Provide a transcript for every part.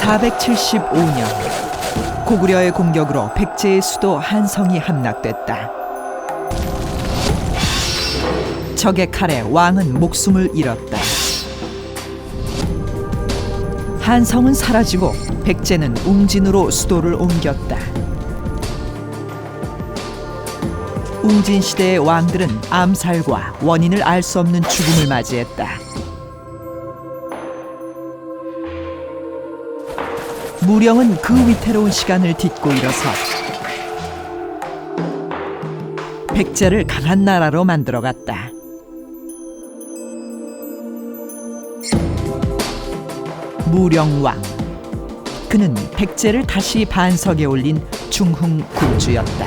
475년 고구려의 공격으로 백제의 수도 한성이 함락됐다. 적의 칼에 왕은 목숨을 잃었다. 한성은 사라지고 백제는 웅진으로 수도를 옮겼다. 웅진 시대의 왕들은 암살과 원인을 알 수 없는 죽음을 맞이했다. 무령은 그 위태로운 시간을 딛고 일어서 백제를 강한 나라로 만들어갔다. 무령왕, 그는 백제를 다시 반석에 올린 중흥군주였다.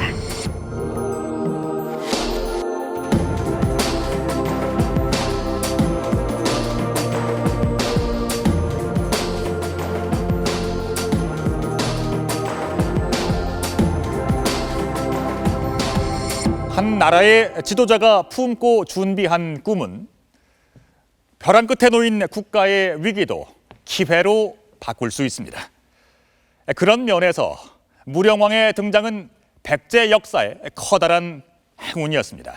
한 나라의 지도자가 품고 준비한 꿈은 벼랑 끝에 놓인 국가의 위기도 기회로 바꿀 수 있습니다. 그런 면에서 무령왕의 등장은 백제 역사의 커다란 행운이었습니다.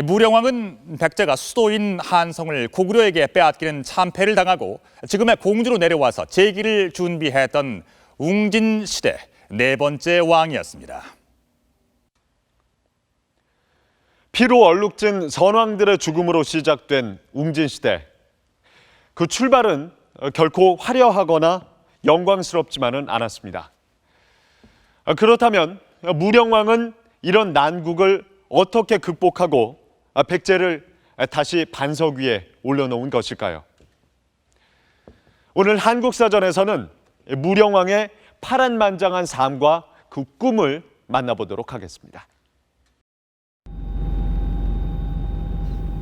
무령왕은 백제가 수도인 한성을 고구려에게 빼앗기는 참패를 당하고 지금의 공주로 내려와서 재기를 준비했던 웅진 시대 네 번째 왕이었습니다. 피로 얼룩진 선왕들의 죽음으로 시작된 웅진시대. 그 출발은 결코 화려하거나 영광스럽지만은 않았습니다. 그렇다면 무령왕은 이런 난국을 어떻게 극복하고 백제를 다시 반석 위에 올려놓은 것일까요? 오늘 한국사전에서는 무령왕의 파란만장한 삶과 그 꿈을 만나보도록 하겠습니다.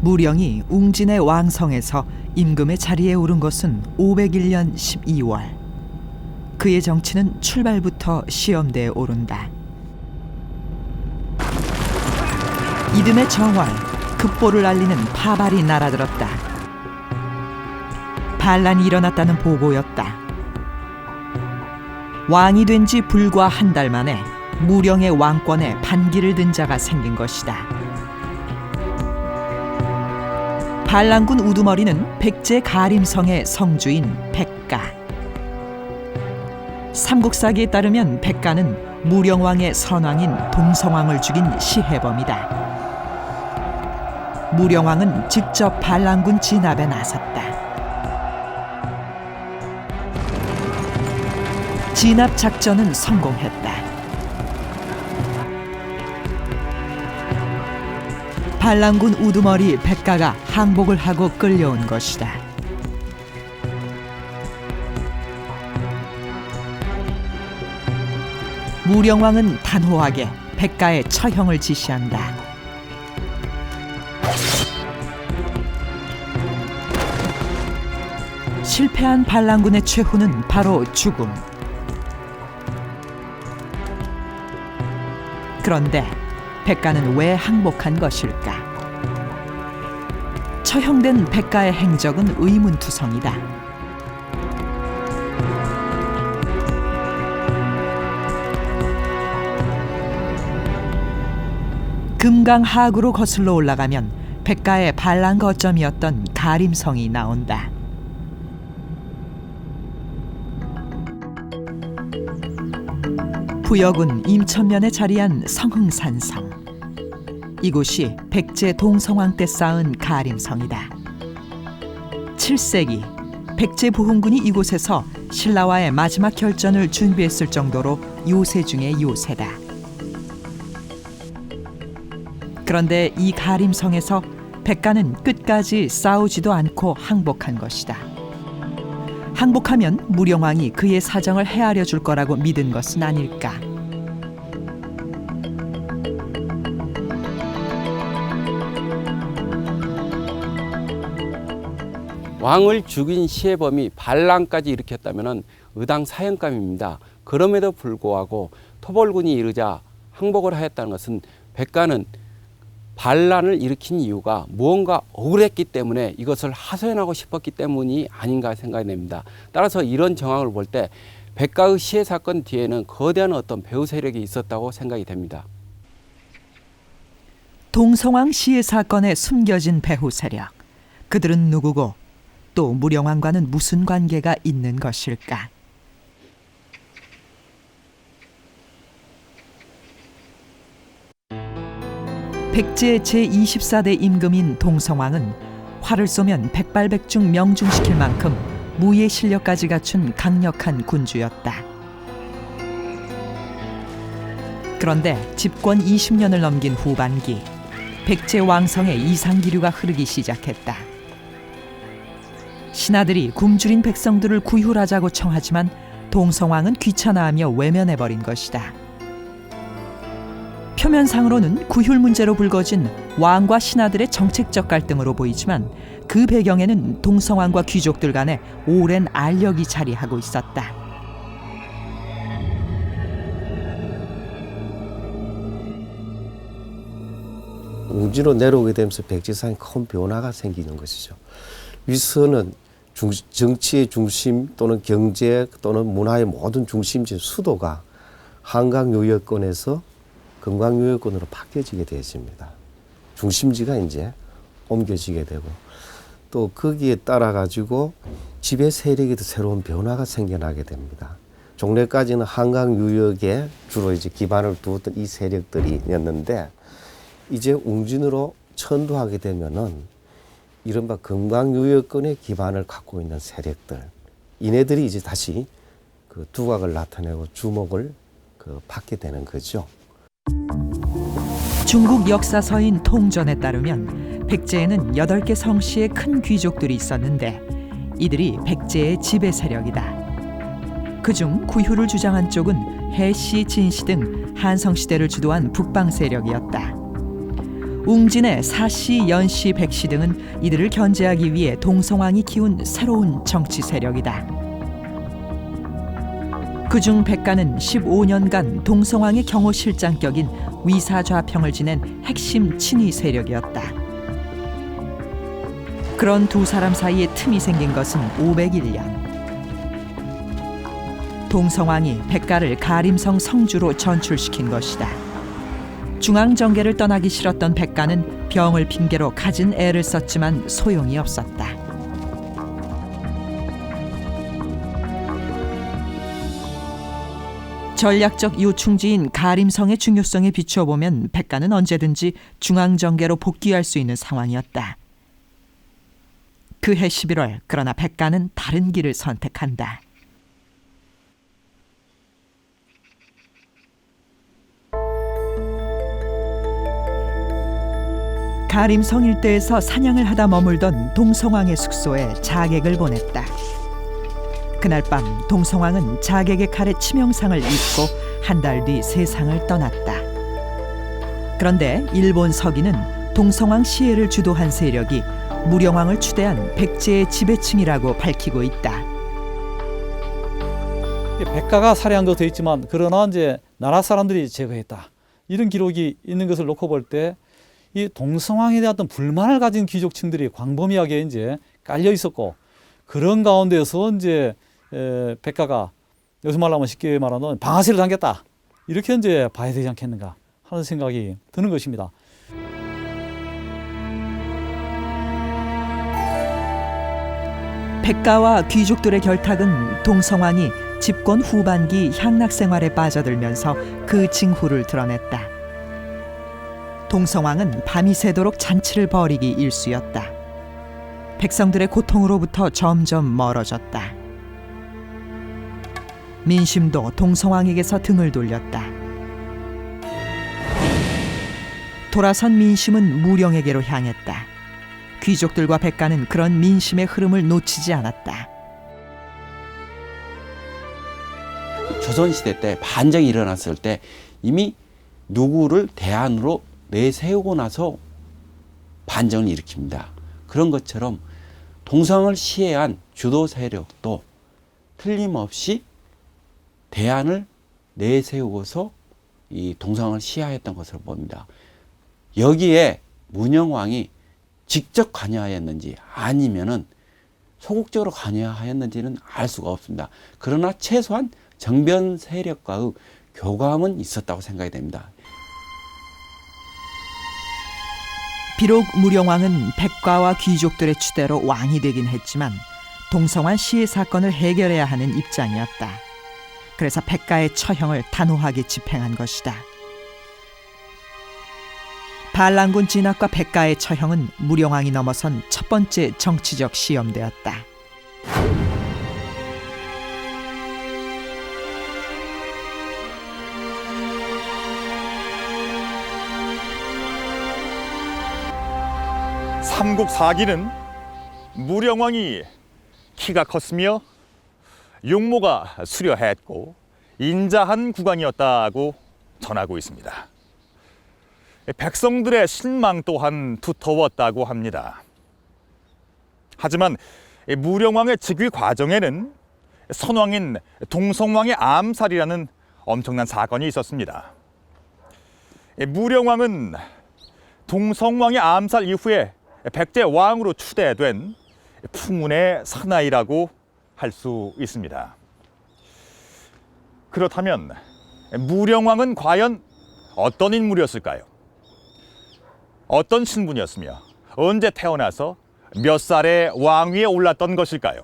무령이 웅진의 왕성에서 임금의 자리에 오른 것은 501년 12월. 그의 정치는 출발부터 시험대에 오른다. 이듬해 정월, 급보를 알리는 파발이 날아들었다. 반란이 일어났다는 보고였다. 왕이 된 지 불과 한 달 만에 무령의 왕권에 반기를 든 자가 생긴 것이다. 반란군 우두머리는 백제 가림성의 성주인 백가. 삼국사기에 따르면 백가는 무령왕의 선왕인 동성왕을 죽인 시해범이다. 무령왕은 직접 반란군 진압에 나섰다. 진압 작전은 성공했다. 반란군 우두머리 백가가 항복을 하고 끌려온 것이다. 무령왕은 단호하게 백가의 처형을 지시한다. 실패한 반란군의 최후는 바로 죽음. 그런데 백가는 왜 항복한 것일까? 처형된 백가의 행적은 의문투성이다. 금강하구로 거슬러 올라가면 백가의 반란 거점이었던 가림성이 나온다. 부여군 임천면에 자리한 성흥산성. 이곳이 백제 동성왕 때 쌓은 가림성이다. 7세기 백제 부흥군이 이곳에서 신라와의 마지막 결전을 준비했을 정도로 요새 중의 요새다. 그런데 이 가림성에서 백가는 끝까지 싸우지도 않고 항복한 것이다. 항복하면 무령왕이 그의 사정을 헤아려 줄 거라고 믿은 것은 아닐까. 왕을 죽인 시해범이 반란까지 일으켰다면 의당 사형감입니다. 그럼에도 불구하고 토벌군이 이르자 항복을 하였다는 것은 백가는 반란을 일으킨 이유가 무언가 억울했기 때문에 이것을 하소연하고 싶었기 때문이 아닌가 생각이 됩니다. 따라서 이런 정황을 볼 때 백가의 시해 사건 뒤에는 거대한 어떤 배후 세력이 있었다고 생각이 됩니다. 동성왕 시해 사건에 숨겨진 배후 세력. 그들은 누구고 또 무령왕과는 무슨 관계가 있는 것일까? 백제 제24대 임금인 동성왕은 활을 쏘면 백발백중 명중시킬 만큼 무예 실력까지 갖춘 강력한 군주였다. 그런데 집권 20년을 넘긴 후반기, 백제 왕성의 이상기류가 흐르기 시작했다. 신하들이 굶주린 백성들을 구휼하자고 청하지만 동성왕은 귀찮아하며 외면해버린 것이다. 표면상으로는 구휼 문제로 불거진 왕과 신하들의 정책적 갈등으로 보이지만 그 배경에는 동성왕과 귀족들 간의 오랜 알력이 자리하고 있었다. 웅지로 내려오게 되면서 백제상에 큰 변화가 생기는 것이죠. 위서는 정치의 중심 또는 경제 또는 문화의 모든 중심지 수도가 한강 요역권에서 금강 요역권으로 바뀌어지게 되었습니다. 중심지가 이제 옮겨지게 되고 또 거기에 따라 가지고 지배 세력에도 새로운 변화가 생겨나게 됩니다. 종래까지는 한강 유역에 주로 이제 기반을 두었던 이 세력들이었는데 이제 웅진으로 천도하게 되면은 이른바 금강 유역권의 기반을 갖고 있는 세력들, 이네들이 이제 다시 그 두각을 나타내고 주목을 받게 되는 거죠. 중국 역사서인 통전에 따르면 백제에는 8개 성씨의 큰 귀족들이 있었는데 이들이 백제의 지배 세력이다. 그중 구휼을 주장한 쪽은 해씨, 진씨 등 한성시대를 주도한 북방 세력이었다. 웅진의 사씨, 연씨, 백씨 등은 이들을 견제하기 위해 동성왕이 키운 새로운 정치 세력이다. 그중 백가는 15년간 동성왕의 경호실장격인 위사좌평을 지낸 핵심 친위 세력이었다. 그런 두 사람 사이에 틈이 생긴 것은 501년. 동성왕이 백가를 가림성 성주로 전출시킨 것이다. 중앙정계를 떠나기 싫었던 백가는 병을 핑계로 갖은 애를 썼지만 소용이 없었다. 전략적 요충지인 가림성의 중요성에 비추어보면 백가는 언제든지 중앙정계로 복귀할 수 있는 상황이었다. 그해 11월, 그러나 백가는 다른 길을 선택한다. 가림성 일대에서 사냥을 하다 머물던 동성왕의 숙소에 자객을 보냈다. 그날 밤 동성왕은 자객의 칼에 치명상을 입고 한 달 뒤 세상을 떠났다. 그런데 일본 서기는 동성왕 시해를 주도한 세력이 무령왕을 추대한 백제의 지배층이라고 밝히고 있다. 백가가 살해한 것도 있지만 그러나 이제 나라 사람들이 제거했다. 이런 기록이 있는 것을 놓고 볼 때 이 동성왕에 대한 어떤 불만을 가진 귀족층들이 광범위하게 이제 깔려 있었고 그런 가운데서 이제 백가가 요즘 말로 하면 쉽게 말하면 방아쇠를 당겼다. 이렇게 이제 봐야 되지 않겠는가 하는 생각이 드는 것입니다. 백가와 귀족들의 결탁은 동성왕이 집권 후반기 향락 생활에 빠져들면서 그 징후를 드러냈다. 동성왕은 밤이 새도록 잔치를 벌이기 일쑤였다. 백성들의 고통으로부터 점점 멀어졌다. 민심도 동성왕에게서 등을 돌렸다. 돌아선 민심은 무령에게로 향했다. 귀족들과 백가는 그런 민심의 흐름을 놓치지 않았다. 조선시대 때 반정이 일어났을 때 이미 누구를 대안으로 내세우고 나서 반정을 일으킵니다. 그런 것처럼 동성을 시해한 주도 세력도 틀림없이 대안을 내세우고서 이 동성을 시해했던 것으로 봅니다. 여기에 문영왕이 직접 관여하였는지 아니면은 소극적으로 관여하였는지는 알 수가 없습니다. 그러나 최소한 정변 세력과의 교감은 있었다고 생각이 됩니다. 비록 무령왕은 백과와 귀족들의 추대로 왕이 되긴 했지만 동성화 시해 사건을 해결해야 하는 입장이었다. 그래서 백가의 처형을 단호하게 집행한 것이다. 반란군 진압과 백가의 처형은 무령왕이 넘어선 첫 번째 정치적 시험대였다. 삼국사기는 무령왕이 키가 컸으며 용모가 수려했고 인자한 국왕이었다고 전하고 있습니다. 백성들의 신망 또한 두터웠다고 합니다. 하지만 무령왕의 즉위 과정에는 선왕인 동성왕의 암살이라는 엄청난 사건이 있었습니다. 무령왕은 동성왕의 암살 이후에 백제 왕으로 추대된 풍운의 사나이라고 할 수 있습니다. 그렇다면 무령왕은 과연 어떤 인물이었을까요? 어떤 신분이었으며 언제 태어나서 몇 살에 왕위에 올랐던 것일까요?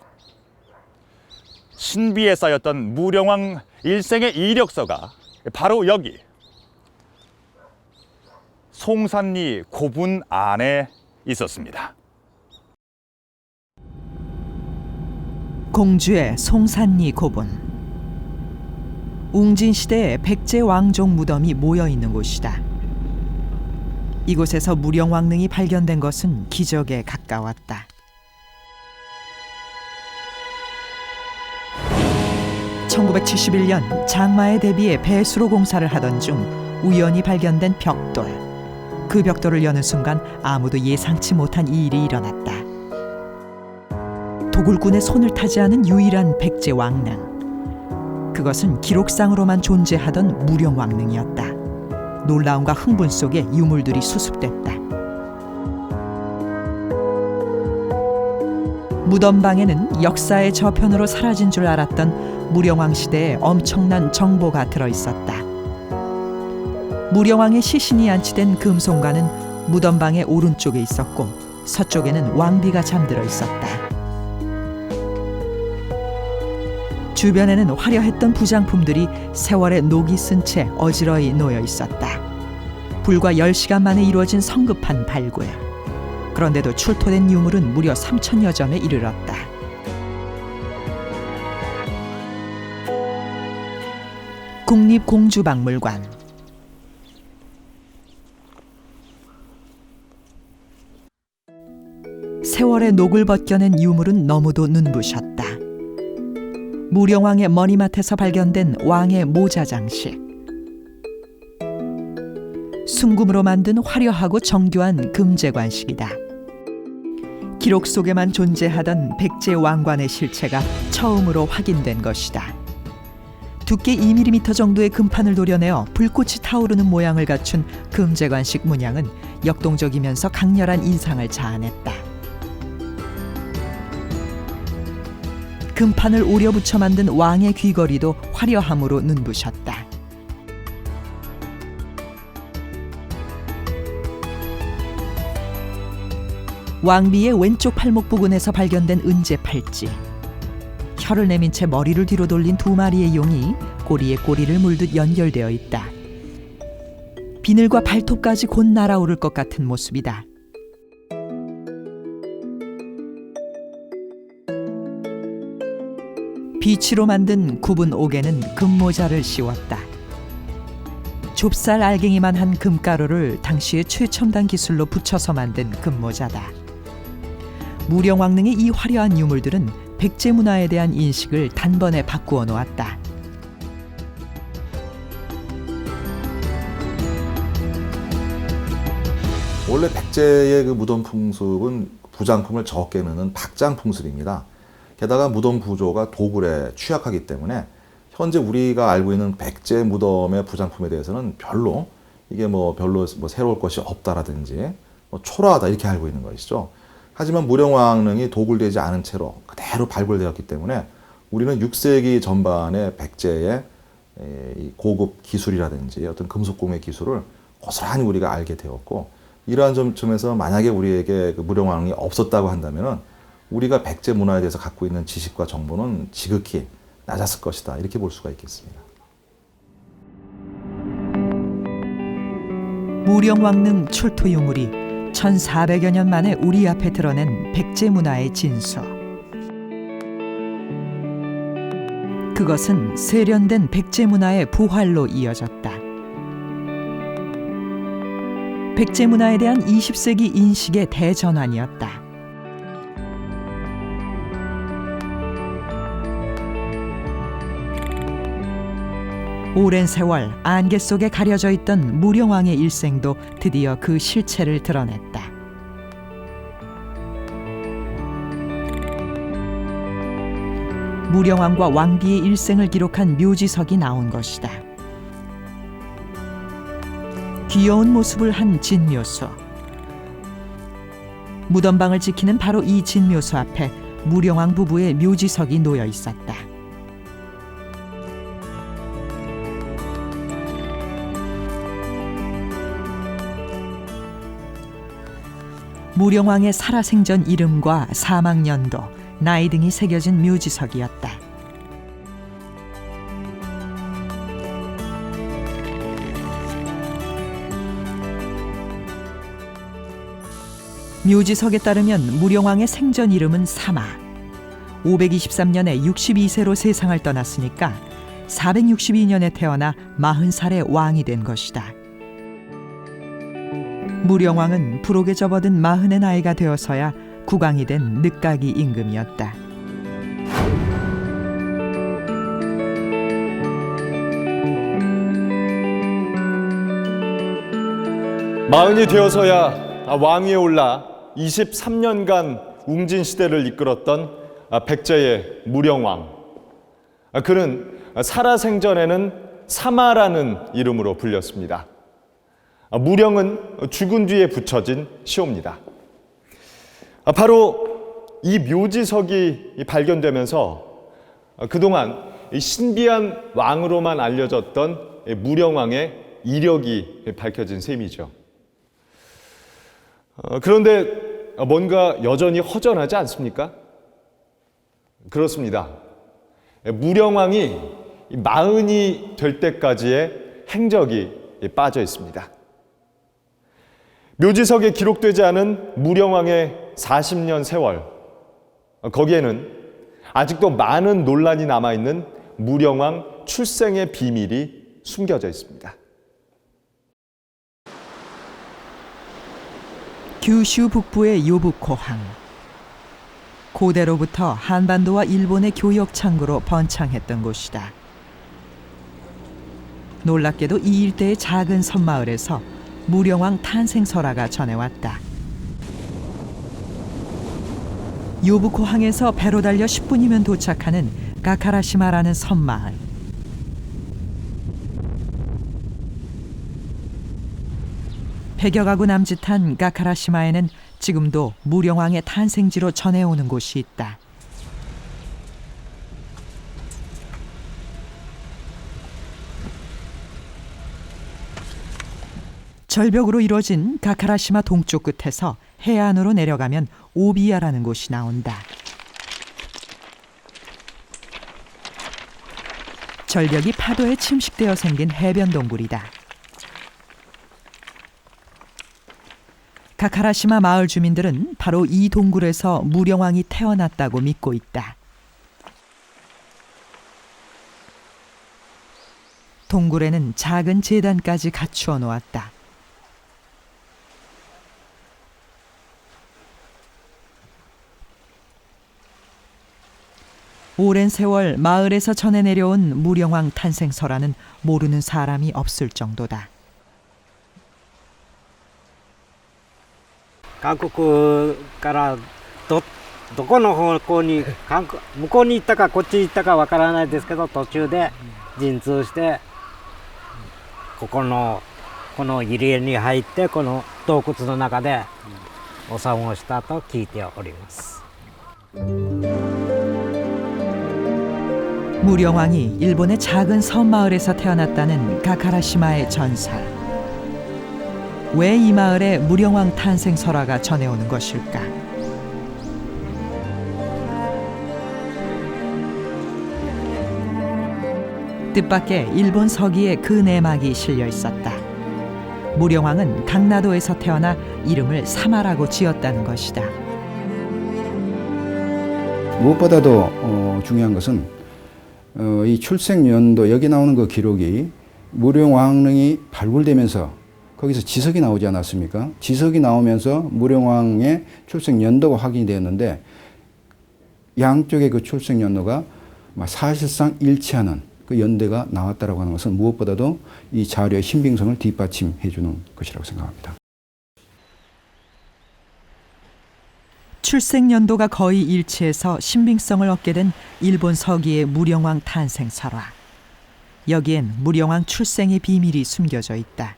신비에 쌓였던 무령왕 일생의 이력서가 바로 여기 송산리 고분 안에 있었습니다. 공주의 송산리 고분. 웅진시대의 백제 왕족 무덤이 모여있는 곳이다. 이곳에서 무령왕릉이 발견된 것은 기적에 가까웠다. (1971년) 장마에 대비해 배수로 공사를 하던 중 우연히 발견된 벽돌. 그 벽돌을 여는 순간 아무도 예상치 못한 일이 일어났다. 도굴꾼의 손을 타지 않은 유일한 백제 왕릉. 그것은 기록상으로만 존재하던 무령왕릉이었다. 놀라움과 흥분 속에 유물들이 수습됐다. 무덤방에는 역사의 저편으로 사라진 줄 알았던 무령왕 시대의 엄청난 정보가 들어있었다. 무령왕의 시신이 안치된 금송관은 무덤방의 오른쪽에 있었고 서쪽에는 왕비가 잠들어 있었다. 주변에는 화려했던 부장품들이 세월의 녹이 쓴 채 어지러이 놓여 있었다. 불과 10시간 만에 이루어진 성급한 발굴. 그런데도 출토된 유물은 무려 3,000여 점에 이르렀다. 국립공주박물관. 세월의 녹을 벗겨낸 유물은 너무도 눈부셨다. 무령왕의 머리맡에서 발견된 왕의 모자 장식. 순금으로 만든 화려하고 정교한 금제관식이다. 기록 속에만 존재하던 백제 왕관의 실체가 처음으로 확인된 것이다. 두께 2mm 정도의 금판을 도려내어 불꽃이 타오르는 모양을 갖춘 금제관식 문양은 역동적이면서 강렬한 인상을 자아냈다. 금판을 오려 붙여 만든 왕의 귀걸이도 화려함으로 눈부셨다. 왕비의 왼쪽 팔목 부근에서 발견된 은제 팔찌. 혀를 내민 채 머리를 뒤로 돌린 두 마리의 용이 꼬리에 꼬리를 물듯 연결되어 있다. 비늘과 발톱까지 곧 날아오를 것 같은 모습이다. 비치로 만든 굽은 옥에는 금모자를 씌웠다. 좁쌀 알갱이만 한 금가루를 당시의 최첨단 기술로 붙여서 만든 금모자다. 무령왕릉의 이 화려한 유물들은 백제 문화에 대한 인식을 단번에 바꾸어 놓았다. 원래 백제의 그 무덤 풍습은 부장품을 적게 넣는 박장 풍습입니다. 게다가 무덤 구조가 도굴에 취약하기 때문에 현재 우리가 알고 있는 백제 무덤의 부장품에 대해서는 별로 새로울 것이 없다라든지 초라하다 이렇게 알고 있는 것이죠. 하지만 무령왕릉이 도굴되지 않은 채로 그대로 발굴되었기 때문에 우리는 6세기 전반의 백제의 이 고급 기술이라든지 어떤 금속공예 기술을 고스란히 우리가 알게 되었고, 이러한 점에서 만약에 우리에게 그 무령왕릉이 없었다고 한다면은 우리가 백제 문화에 대해서 갖고 있는 지식과 정보는 지극히 낮았을 것이다 이렇게 볼 수가 있겠습니다. 무령왕릉 출토 유물이 1400여 년 만에 우리 앞에 드러낸 백제 문화의 진수. 그것은 세련된 백제 문화의 부활로 이어졌다. 백제 문화에 대한 20세기 인식의 대전환이었다. 오랜 세월 안개 속에 가려져 있던 무령왕의 일생도 드디어 그 실체를 드러냈다. 무령왕과 왕비의 일생을 기록한 묘지석이 나온 것이다. 귀여운 모습을 한 진묘소. 무덤방을 지키는 바로 이 진묘소 앞에 무령왕 부부의 묘지석이 놓여 있었다. 무령왕의 살아생전 이름과 사망연도, 나이 등이 새겨진 묘지석이었다. 묘지석에 따르면 무령왕의 생전 이름은 사마. 523년에 62세로 세상을 떠났으니까 462년에 태어나 40살의 왕이 된 것이다. 무령왕은 부록에 접어든 40의 나이가 되어서야 국왕이 된 늦가기 임금이었다. 마흔이 되어서야 왕위에 올라 23년간 웅진 시대를 이끌었던 백제의 무령왕. 그는 살아생전에는 사마라는 이름으로 불렸습니다. 무령은 죽은 뒤에 붙여진 시호입니다. 바로 이 묘지석이 발견되면서 그동안 신비한 왕으로만 알려졌던 무령왕의 이력이 밝혀진 셈이죠. 그런데 뭔가 여전히 허전하지 않습니까? 그렇습니다. 무령왕이 40이 될 때까지의 행적이 빠져 있습니다. 묘지석에 기록되지 않은 무령왕의 40년 세월, 거기에는 아직도 많은 논란이 남아있는 무령왕 출생의 비밀이 숨겨져 있습니다. 규슈 북부의 요부코항. 고대로부터 한반도와 일본의 교역 창구로 번창했던 곳이다. 놀랍게도 이 일대의 작은 섬마을에서 무령왕 탄생설화가 전해왔다. 요부코항에서 배로 달려 10분이면 도착하는 가카라시마라는 섬마을. 백여 가구 남짓한 가카라시마에는 지금도 무령왕의 탄생지로 전해오는 곳이 있다. 절벽으로 이루어진 가카라시마 동쪽 끝에서 해안으로 내려가면 오비야라는 곳이 나온다. 절벽이 파도에 침식되어 생긴 해변 동굴이다. 가카라시마 마을 주민들은 바로 이 동굴에서 무령왕이 태어났다고 믿고 있다. 동굴에는 작은 제단까지 갖추어 놓았다. 오랜 세월 마을에서 전해 내려온 무령왕 탄생설화는 모르는 사람이 없을 정도다. 한국からどこの方向に向こうに行ったかこっち行ったかわからないですけど、途中で陣痛してここのこの入り江に入ってこの洞窟の中でお産をしたと聞いております。 무령왕이 일본의 작은 섬마을에서 태어났다는 가카라시마의 전설. 왜 이 마을에 무령왕 탄생 설화가 전해오는 것일까? 뜻밖의 일본 서기에 그 내막이 실려 있었다. 무령왕은 강나도에서 태어나 이름을 사마라고 지었다는 것이다. 무엇보다도 중요한 것은 이 출생 연도 여기 나오는 그 기록이 무령왕릉이 발굴되면서 거기서 지석이 나오지 않았습니까? 지석이 나오면서 무령왕의 출생 연도가 확인이 되었는데 양쪽의 그 출생 연도가 사실상 일치하는 그 연대가 나왔다라고 하는 것은 무엇보다도 이 자료의 신빙성을 뒷받침해 주는 것이라고 생각합니다. 출생 연도가 거의 일치해서 신빙성을 얻게 된 일본 서기의 무령왕 탄생 설화. 여기엔 무령왕 출생의 비밀이 숨겨져 있다.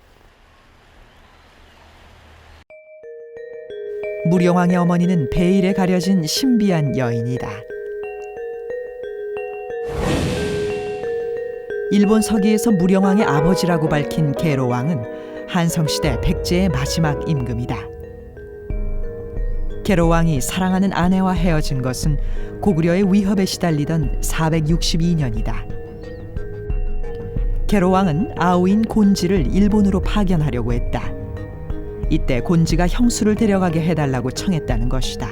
무령왕의 어머니는 베일에 가려진 신비한 여인이다. 일본 서기에서 무령왕의 아버지라고 밝힌 계로왕은 한성시대 백제의 마지막 임금이다. 계로왕이 사랑하는 아내와 헤어진 것은 고구려의 위협에 시달리던 462년이다. 계로왕은 아우인 곤지를 일본으로 파견하려고 했다. 이때 곤지가 형수를 데려가게 해달라고 청했다는 것이다.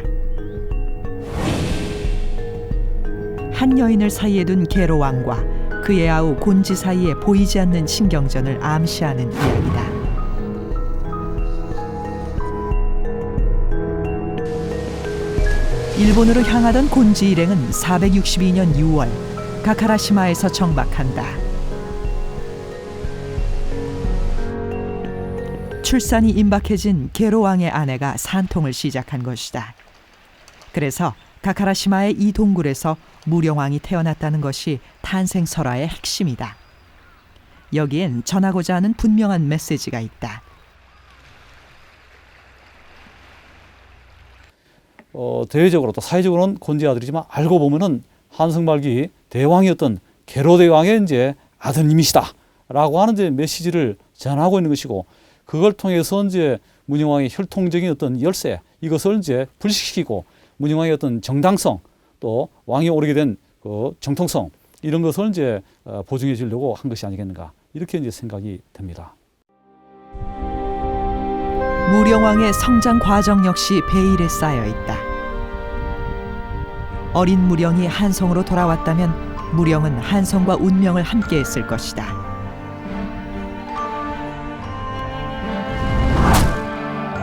한 여인을 사이에 둔 계로왕과 그의 아우 곤지 사이에 보이지 않는 신경전을 암시하는 이야기다. 일본으로 향하던 곤지 일행은 462년 6월 가카라시마에서 정박한다. 출산이 임박해진 계로왕의 아내가 산통을 시작한 것이다. 그래서 가카라시마의 이 동굴에서 무령왕이 태어났다는 것이 탄생 설화의 핵심이다. 여기엔 전하고자 하는 분명한 메시지가 있다. 대외적으로 또 사회적으로는 곤지 아들이지만 알고 보면은 한성말기 대왕이었던 계로대왕의 이제 아드님이시다라고 하는 이제 메시지를 전하고 있는 것이고, 그걸 통해서 이제 문영왕의 혈통적인 어떤 열쇠, 이것을 이제 불식시키고 문영왕의 어떤 정당성, 또 왕이 오르게 된 그 정통성, 이런 것을 이제 보증해 주려고 한 것이 아니겠는가, 이렇게 이제 생각이 됩니다. 무령왕의 성장 과정 역시 베일에 쌓여 있다. 어린 무령이 한성으로 돌아왔다면 무령은 한성과 운명을 함께했을 것이다.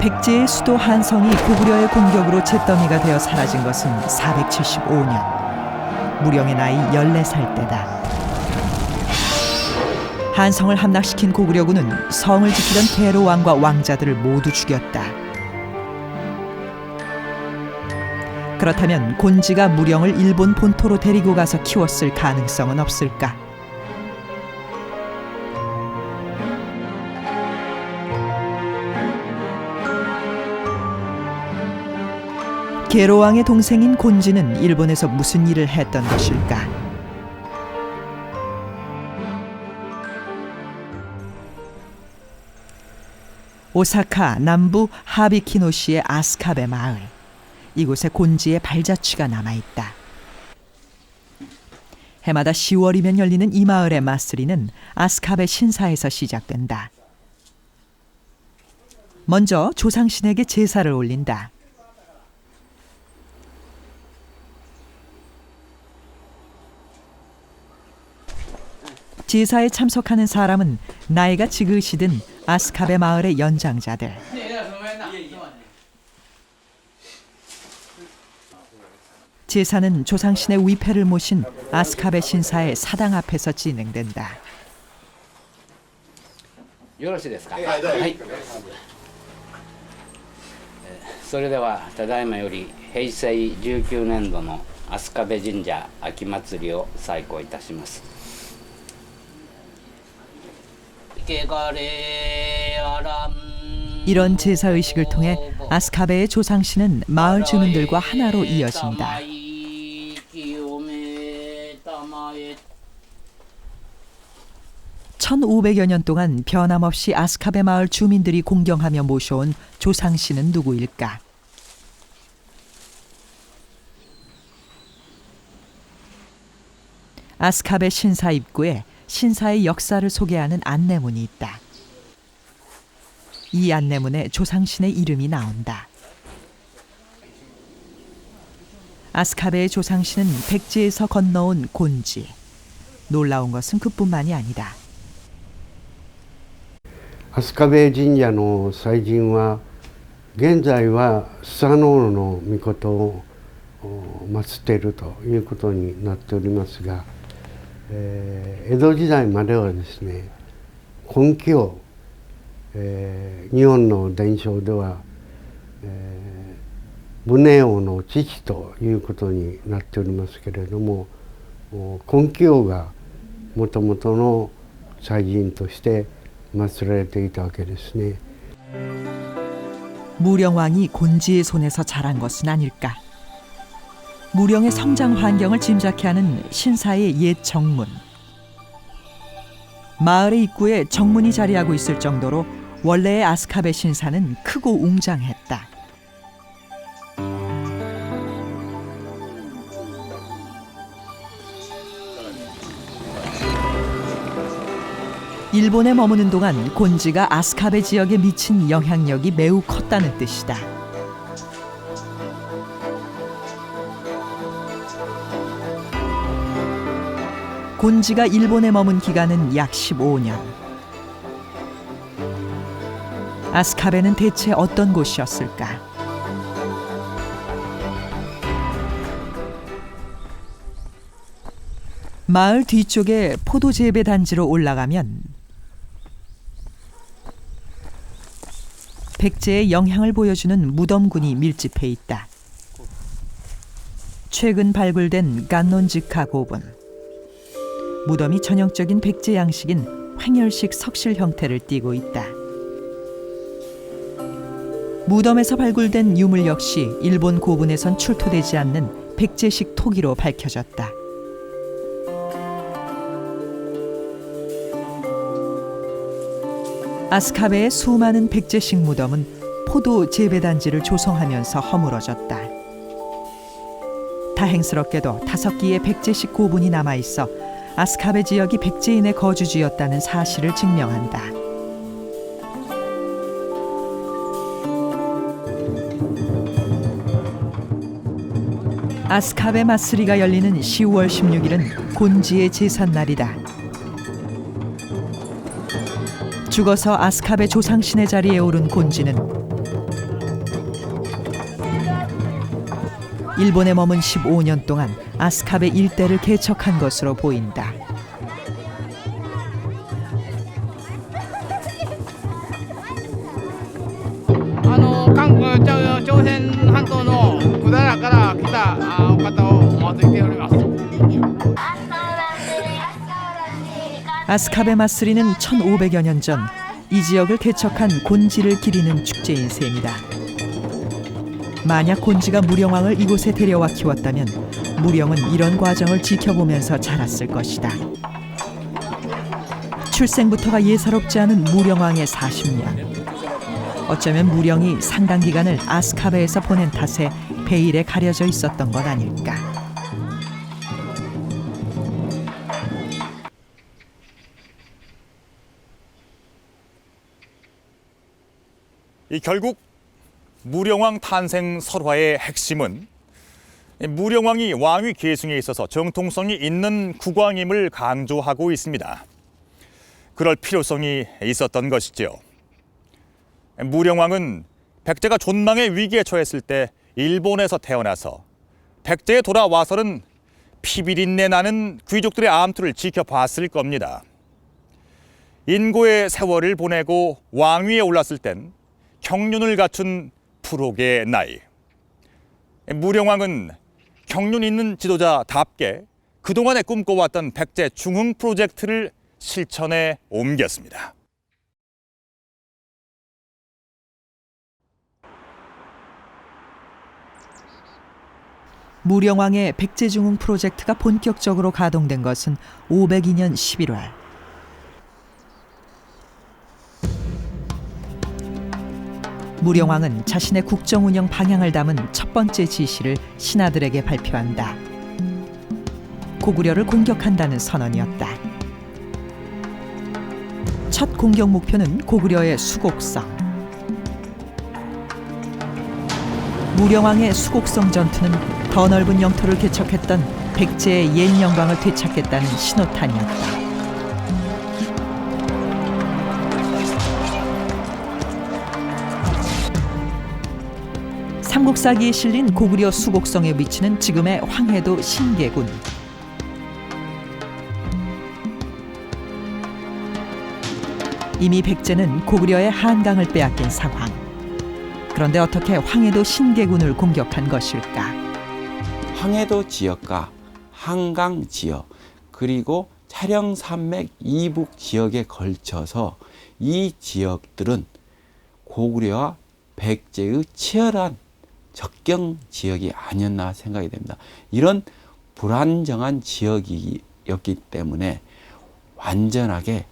백제의 수도 한성이 고구려의 공격으로 잿더미가 되어 사라진 것은 475년. 무령의 나이 14살 때다. 한성을 함락시킨 고구려군은 성을 지키던 계로왕과 왕자들을 모두 죽였다. 그렇다면 곤지가 무령을 일본 본토로 데리고 가서 키웠을 가능성은 없을까? 계로왕의 동생인 곤지는 일본에서 무슨 일을 했던 것일까? 오사카 남부 하비키노시의 아스카베 마을. 이곳에 곤지의 발자취가 남아있다. 해마다 10월이면 열리는 이 마을의 맞쓰리는 아스카베 신사에서 시작된다. 먼저 조상신에게 제사를 올린다. 제사에 참석하는 사람은 나이가 지긋이든 아스카베 마을의 연장자들. 제사는 조상신의 위패를 모신 아스카베 신사의 사당 앞에서 진행된다. よろしいですか。はい。それではただいまより平成19年度の飛鳥部神社秋祭りを再興いたします。けがれ 이런 제사 의식을 통해 아스카베의 조상신은 마을 주민들과 하나로 이어집니다. 1500여 년 동안 변함없이 아스카베 마을 주민들이 공경하며 모셔온 조상신은 누구일까? 아스카베 신사 입구에 신사의 역사를 소개하는 안내문이 있다. 이 안내문에 조상신의 이름이 나온다. 아스카베의 조상신은 백제에서 건너온 곤지. 놀라운 것은 그뿐만이 아니다. 飛鳥部神社の祭神は現在はスサノオノミコトを祀っているということになっておりますが、江戸時代まではですね、根気を、日本の伝承では、宗王の父ということになっておりますけれども、根気王がもともとの祭神として祀られていたわけですね。 무령왕이 곤지의 손에서 자란 것은 아닐까? 무령의 성장 환경을 짐작케 하는 신사의 옛 정문. 마을의 입구에 정문이 자리하고 있을 정도로 원래의 아스카베 신사는 크고 웅장했다. 일본에 머무는 동안 곤지가 아스카베 지역에 미친 영향력이 매우 컸다는 뜻이다. 곤지가 일본에 머문 기간은 약 15년. 아스카베는 대체 어떤 곳이었을까? 마을 뒤쪽에 포도 재배 단지로 올라가면 백제의 영향을 보여주는 무덤군이 밀집해 있다. 최근 발굴된 간논지카 고분. 무덤이 전형적인 백제 양식인 횡열식 석실 형태를 띠고 있다. 무덤에서 발굴된 유물 역시 일본 고분에선 출토되지 않는 백제식 토기로 밝혀졌다. 아스카베의 수많은 백제식 무덤은 포도 재배단지를 조성하면서 허물어졌다. 다행스럽게도 5개의 백제식 고분이 남아있어 아스카베 지역이 백제인의 거주지였다는 사실을 증명한다. 아스카베 마쓰리가 열리는 10월 16일은 곤지의 제삿날이다. 죽어서 아스카베 조상신의 자리에 오른 곤지는 일본에 머문 15년 동안 아스카베 일대를 개척한 것으로 보인다. 아스카베 마쓰리는 1500여 년 전 이 지역을 개척한 곤지를 기리는 축제인 셈이다. 만약 곤지가 무령왕을 이곳에 데려와 키웠다면 무령은 이런 과정을 지켜보면서 자랐을 것이다. 출생부터가 예사롭지 않은 무령왕의 40년. 어쩌면 무령이 상당 기간을 아스카베에서 보낸 탓에 베일에 가려져 있었던 것 아닐까. 결국 무령왕 탄생 설화의 핵심은 무령왕이 왕위 계승에 있어서 정통성이 있는 국왕임을 강조하고 있습니다. 그럴 필요성이 있었던 것이지요. 무령왕은 백제가 존망의 위기에 처했을 때 일본에서 태어나서 백제에 돌아와서는 피비린내 나는 귀족들의 암투를 지켜봤을 겁니다. 인고의 세월을 보내고 왕위에 올랐을 땐 경륜을 갖춘 불혹의 나이. 무령왕은 경륜 있는 지도자답게 그동안에 꿈꿔왔던 백제 중흥 프로젝트를 실천에 옮겼습니다. 무령왕의 백제중흥 프로젝트가 본격적으로 가동된 것은 502년 11월. 무령왕은 자신의 국정 운영 방향을 담은 첫 번째 지시를 신하들에게 발표한다. 고구려를 공격한다는 선언이었다. 첫 공격 목표는 고구려의 수곡성. 무령왕의 수곡성 전투는 더 넓은 영토를 개척했던 백제의 옛 영광을 되찾겠다는 신호탄이었다. 삼국사기에 실린 고구려 수곡성의 위치는 지금의 황해도 신계군. 이미 백제는 고구려의 한강을 빼앗긴 상황. 그런데 어떻게 황해도 신계군을 공격한 것일까? 황해도 지역과 한강 지역 그리고 차령산맥 이북 지역에 걸쳐서 이 지역들은 고구려와 백제의 치열한 접경 지역이 아니었나 생각이 됩니다. 이런 불안정한 지역이었기 때문에 완전하게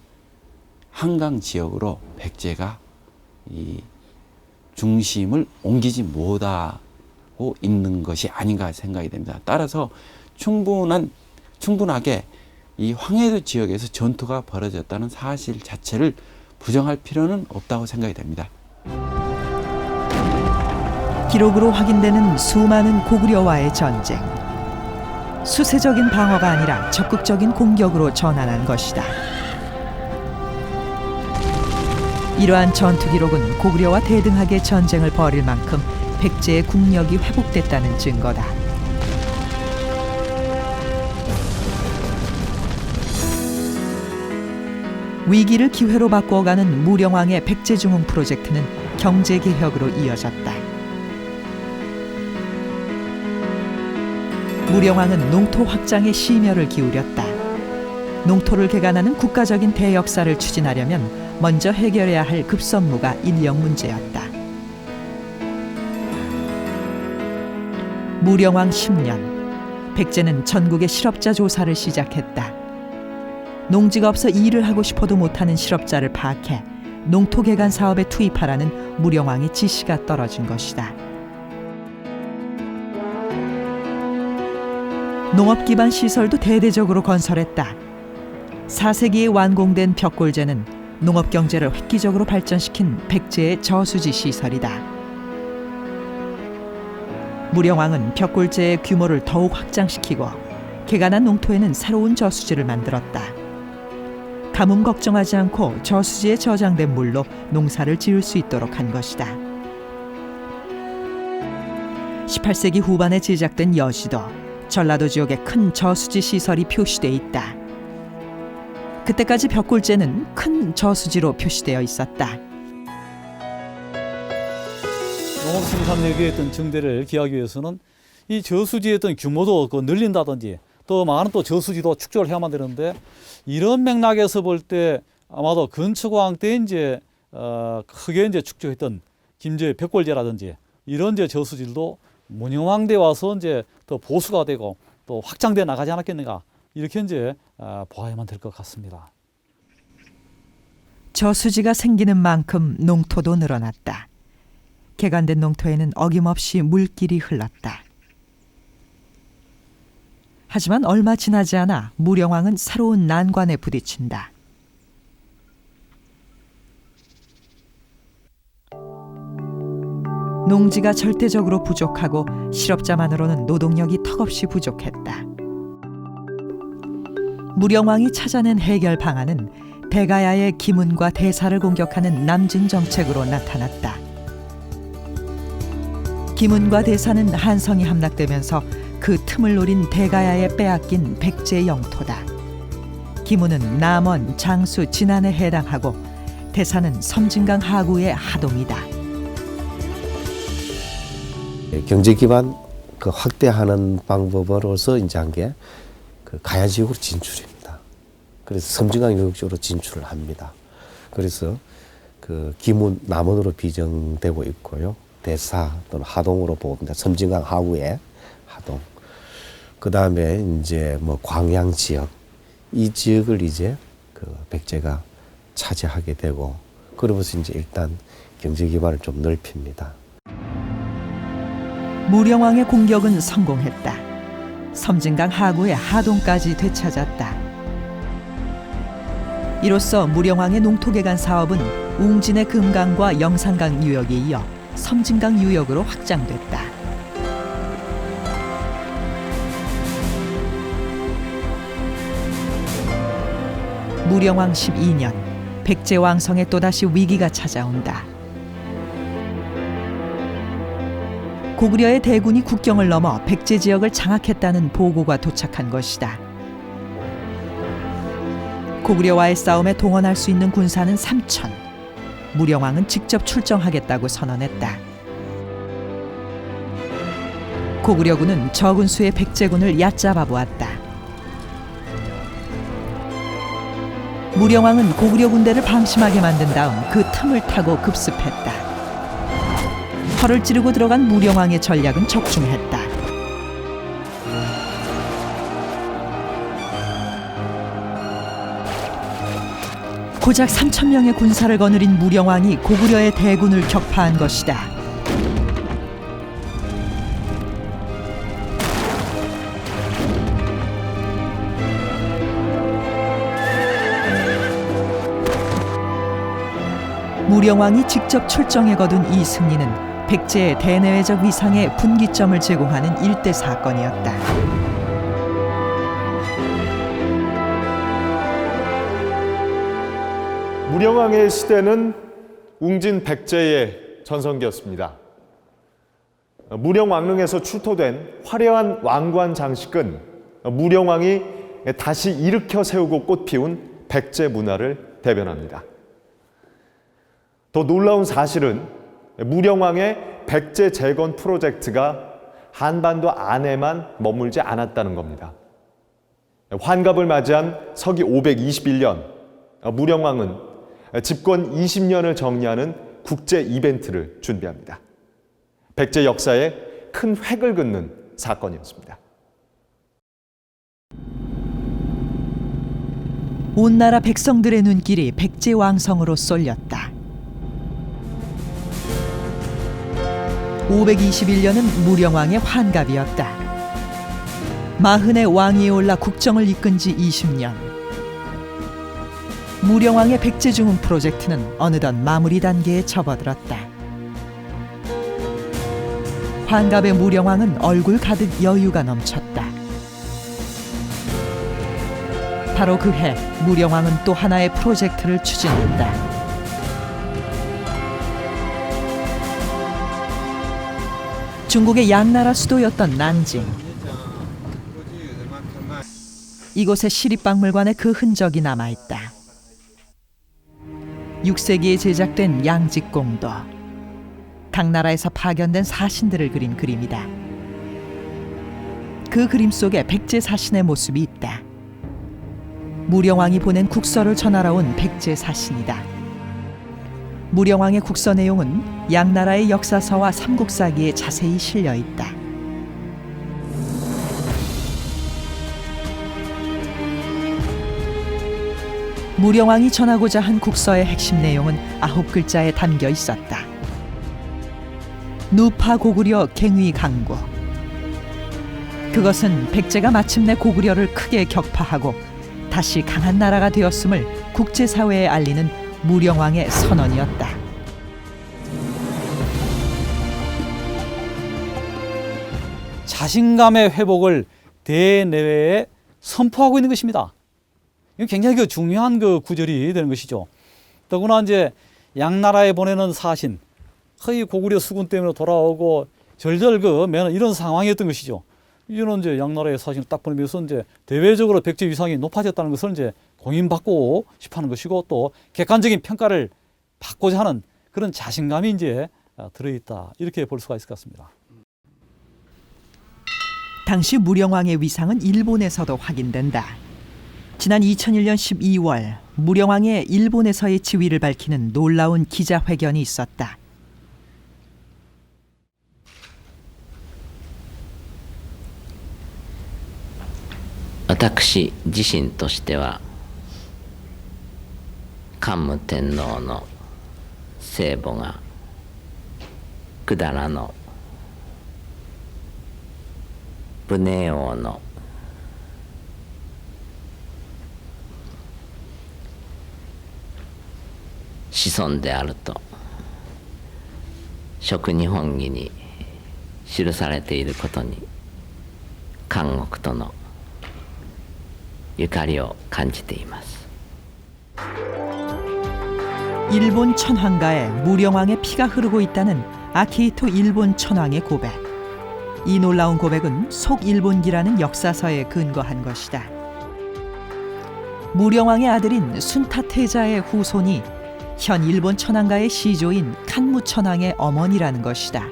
한강 지역으로 백제가 이 중심을 옮기지 못하고 있는 것이 아닌가 생각이 됩니다. 따라서 충분하게 이 황해도 지역에서 전투가 벌어졌다는 사실 자체를 부정할 필요는 없다고 생각이 됩니다. 기록으로 확인되는 수많은 고구려와의 전쟁. 수세적인 방어가 아니라 적극적인 공격으로 전환한 것이다. 이러한 전투 기록은 고구려와 대등하게 전쟁을 벌일 만큼 백제의 국력이 회복됐다는 증거다. 위기를 기회로 바꾸어가는 무령왕의 백제중흥 프로젝트는 경제개혁으로 이어졌다. 무령왕은 농토 확장에 심혈을 기울였다. 농토를 개간하는 국가적인 대역사를 추진하려면 먼저 해결해야 할 급선무가 인력 문제였다. 무령왕 10년, 백제는 전국의 실업자 조사를 시작했다. 농지가 없어 일을 하고 싶어도 못하는 실업자를 파악해 농토 개간 사업에 투입하라는 무령왕의 지시가 떨어진 것이다. 농업 기반 시설도 대대적으로 건설했다. 4세기에 완공된 벽골제는 농업 경제를 획기적으로 발전시킨 백제의 저수지 시설이다. 무령왕은 벽골제의 규모를 더욱 확장시키고 개간한 농토에는 새로운 저수지를 만들었다. 가뭄 걱정하지 않고 저수지에 저장된 물로 농사를 지을 수 있도록 한 것이다. 18세기 후반에 제작된 여지도 전라도 지역에 큰 저수지 시설이 표시돼 있다. 그때까지 벽골제는 큰 저수지로 표시되어 있었다. 농업 생산력의 어떤 증대를 기하기 위해서는 이 저수지의 어떤 규모도 늘린다든지 또 많은 또 저수지도 축적을 해야만 되는데 이런 맥락에서 볼 때 아마도 근초광 때 이제 크게 이제 축적했던 김제 벽골제라든지 이런 이제 저수지들도 문영왕 때 와서 이제 더 보수가 되고 또 확장돼 나가지 않았겠는가 이렇게 이제 보아야만 될 것 같습니다. 저수지가 생기는 만큼 농토도 늘어났다. 개간된 농토에는 어김없이 물길이 흘렀다. 하지만 얼마 지나지 않아 무령왕은 새로운 난관에 부딪힌다. 농지가 절대적으로 부족하고 실업자만으로는 노동력이 턱없이 부족했다. 무령왕이 찾아낸 해결 방안은 대가야의 기문과 대사를 공격하는 남진 정책으로 나타났다. 기문과 대사는 한성이 함락되면서 그 틈을 노린 대가야에 빼앗긴 백제 영토다. 기문은 남원, 장수, 진안에 해당하고 대사는 섬진강 하구의 하동이다. 경제 기반 확대하는 방법으로서 이제 한 게 가야 지역으로 진출입니다. 그래서 섬진강 요역 쪽으로 진출을 합니다. 그래서 기문 남원으로 비정되고 있고요. 대사 또는 하동으로 보입니다. 섬진강 하구의 하동. 그 다음에 이제 뭐 광양 지역, 이 지역을 이제 그 백제가 차지하게 되고, 그러면서 이제 일단 경제 기반을 좀 넓힙니다. 무령왕의 공격은 성공했다. 섬진강 하구의 하동까지 되찾았다. 이로써 무령왕의 농토개간 사업은 웅진의 금강과 영산강 유역에 이어 섬진강 유역으로 확장됐다. 무령왕 12년, 백제왕성에 또다시 위기가 찾아온다. 고구려의 대군이 국경을 넘어 백제 지역을 장악했다는 보고가 도착한 것이다. 고구려와의 싸움에 동원할 수 있는 군사는 3,000. 무령왕은 직접 출정하겠다고 선언했다. 고구려군은 적은 수의 백제군을 얕잡아 보았다. 무령왕은 고구려 군대를 방심하게 만든 다음 그 틈을 타고 급습했다. 허를 찌르고 들어간 무령왕의 전략은 적중했다. 고작 3,000명의 군사를 거느린 무령왕이 고구려의 대군을 격파한 것이다. 무령왕이 직접 출정에 거둔 이 승리는 백제의 대내외적 위상에 분기점을 제공하는 일대 사건이었다. 무령왕의 시대는 웅진 백제의 전성기였습니다. 무령왕릉에서 출토된 화려한 왕관 장식은 무령왕이 다시 일으켜 세우고 꽃피운 백제 문화를 대변합니다. 더 놀라운 사실은 무령왕의 백제 재건 프로젝트가 한반도 안에만 머물지 않았다는 겁니다. 환갑을 맞이한 서기 521년, 무령왕은 집권 20년을 정리하는 국제 이벤트를 준비합니다. 백제 역사에 큰 획을 긋는 사건이었습니다. 온 나라 백성들의 눈길이 백제 왕성으로 쏠렸다. 521년은 무령왕의 환갑이었다. 마흔의 왕위에 올라 국정을 이끈 지 20년. 무령왕의 백제중흥 프로젝트는 어느덧 마무리 단계에 접어들었다. 환갑의 무령왕은 얼굴 가득 여유가 넘쳤다. 바로 그해 무령왕은 또 하나의 프로젝트를 추진한다. 중국의 양나라 수도였던 난징. 이곳의 시립박물관에 그 흔적이 남아있다. 6세기에 제작된 양직공도. 각 나라에서 파견된 사신들을 그린 그림이다. 그 그림 속에 백제 사신의 모습이 있다. 무령왕이 보낸 국서를 전하러 온 백제 사신이다. 무령왕의 국서 내용은 양나라의 역사서와 삼국사기에 자세히 실려 있다. 무령왕이 전하고자 한 국서의 핵심 내용은 9글자에 담겨 있었다. 누파 고구려 갱위 강구. 그것은 백제가 마침내 고구려를 크게 격파하고 다시 강한 나라가 되었음을 국제사회에 알리는 무령왕의 선언이었다. 자신감의 회복을 대내외에 선포하고 있는 것입니다. 이거 굉장히 중요한 구절이 되는 것이죠. 더구나 이제 양나라에 보내는 사신, 거의 고구려 수군 때문에 돌아오고 절절 매는 이런 상황이었던 것이죠. 이는 이제 양나라의 사신을 딱 보내면서 이제 대외적으로 백제 위상이 높아졌다는 것을 이제 공인받고 싶어하는 것이고, 또 객관적인 평가를 받고자 하는 그런 자신감이 이제 들어있다, 이렇게 볼 수가 있을 것 같습니다. 당시 무령왕의 위상은 일본에서도 확인된다. 지난 2001년 12월 무령왕의 일본에서의 지위를 밝히는 놀라운 기자회견이 있었다. 私自身としては桓武天皇の聖母が百済の武寧王の子孫であると食日本紀に記されていることに監獄とのゆかりを感じています。 일본 천황가에 무령왕의 피가 흐르고 있다는 아키히토 일본 천황의 고백. 이 놀라운 고백은 속일본기라는 역사서에 근거한 것이다. 무령왕의 아들인 순타태자의 후손이 현 일본 천황가의 시조인 칸무 천황의 어머니라는 것이다.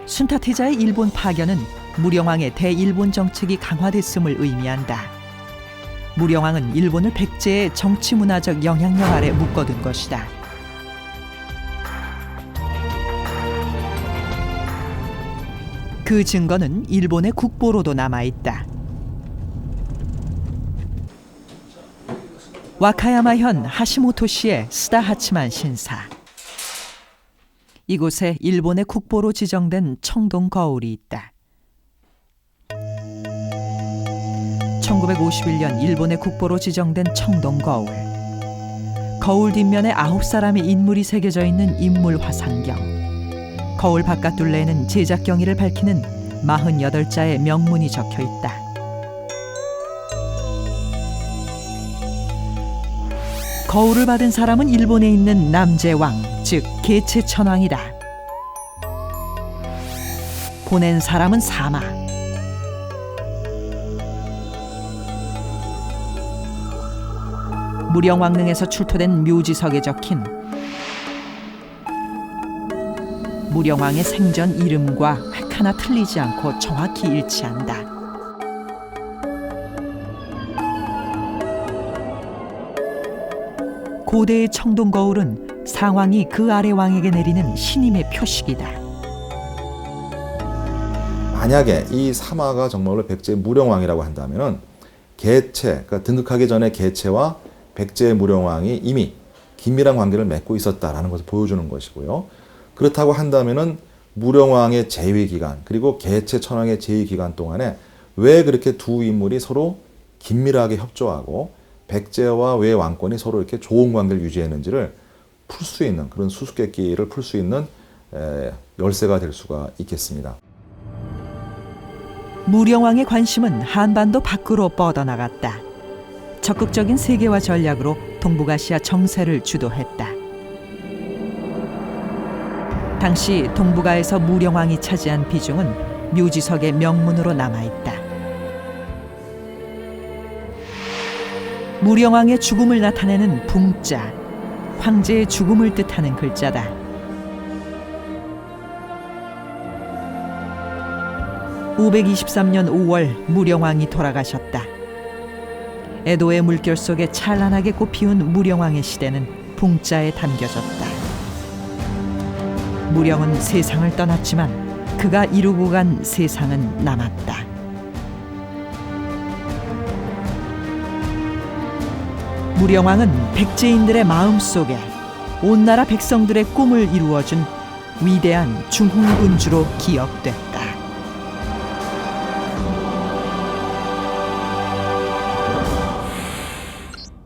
순타태자의 일본 파견은 무령왕의 대일본 정책이 강화됐음을 의미한다. 무령왕은 일본을 백제의 정치문화적 영향력 아래 묶어둔 것이다. 그 증거는 일본의 국보로도 남아있다. 와카야마현 하시모토시의 스다하치만 신사. 이곳에 일본의 국보로 지정된 청동 거울이 있다. 1951년 일본의 국보로 지정된 청동 거울. 거울 뒷면에 9사람의 인물이 새겨져 있는 인물 화상경. 거울 바깥 둘레에는 제작 경위를 밝히는 48자의 명문이 적혀 있다. 거울을 받은 사람은 일본에 있는 남제왕, 즉 계체천왕이다. 보낸 사람은 사마. 무령왕릉에서 출토된 묘지석에 적힌 무령왕의 생전 이름과 획 하나 틀리지 않고 정확히 일치한다. 고대의 청동거울은 상왕이 그 아래 왕에게 내리는 신임의 표식이다. 만약에 이 사마가 정말로 백제의 무령왕이라고 한다면은 계체, 그러니까 등극하기 전에 계체와 백제 무령왕이 이미 긴밀한 관계를 맺고 있었다라는 것을 보여주는 것이고요. 그렇다고 한다면은 무령왕의 재위 기간 그리고 계체 천왕의 재위 기간 동안에 왜 그렇게 두 인물이 서로 긴밀하게 협조하고 백제와 외 왕권이 서로 이렇게 좋은 관계를 유지했는지를 풀 수 있는 그런 수수께끼를 풀 수 있는 열쇠가 될 수가 있겠습니다. 무령왕의 관심은 한반도 밖으로 뻗어나갔다. 적극적인 세계화 전략으로 동북아시아 정세를 주도했다. 당시 동북아에서 무령왕이 차지한 비중은 묘지석의 명문으로 남아있다. 무령왕의 죽음을 나타내는 붕자, 황제의 죽음을 뜻하는 글자다. (523년 5월) 무령왕이 돌아가셨다. 에도의 물결 속에 찬란하게 꽃피운 무령왕의 시대는 붕자에 담겨졌다. 무령은 세상을 떠났지만 그가 이루고 간 세상은 남았다. 무령왕은 백제인들의 마음속에 온 나라 백성들의 꿈을 이루어준 위대한 중흥군주로 기억됐다.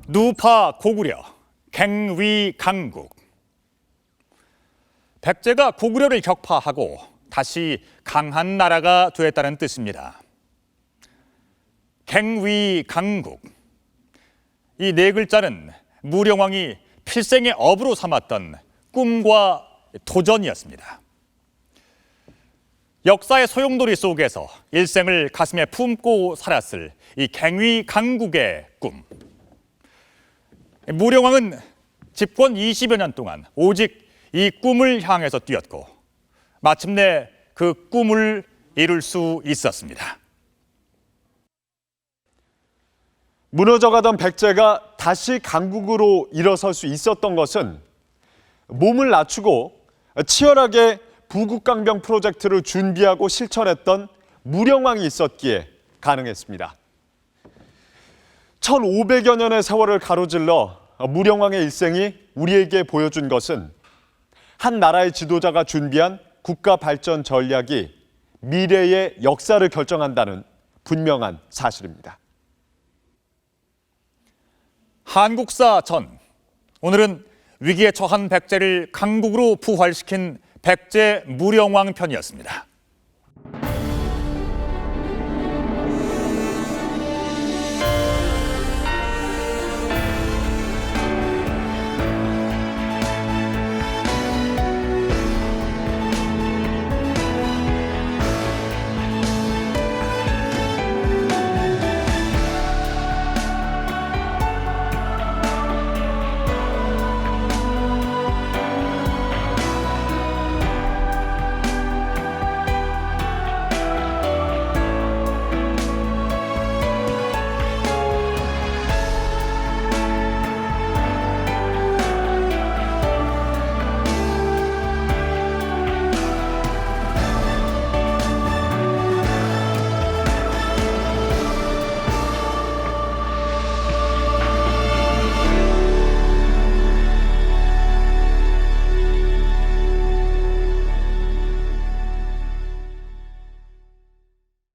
누파 고구려, 갱위 강국. 백제가 고구려를 격파하고 다시 강한 나라가 되었다는 뜻입니다. 갱위 강국. 이 네 글자는 무령왕이 필생의 업으로 삼았던 꿈과 도전이었습니다. 역사의 소용돌이 속에서 일생을 가슴에 품고 살았을 이 갱위 강국의 꿈. 무령왕은 집권 20여 년 동안 오직 이 꿈을 향해서 뛰었고 마침내 그 꿈을 이룰 수 있었습니다. 무너져가던 백제가 다시 강국으로 일어설 수 있었던 것은 몸을 낮추고 치열하게 부국강병 프로젝트를 준비하고 실천했던 무령왕이 있었기에 가능했습니다. 1500여 년의 세월을 가로질러 무령왕의 일생이 우리에게 보여준 것은 한 나라의 지도자가 준비한 국가 발전 전략이 미래의 역사를 결정한다는 분명한 사실입니다. 한국사 전. 오늘은 위기에 처한 백제를 강국으로 부활시킨 백제 무령왕 편이었습니다.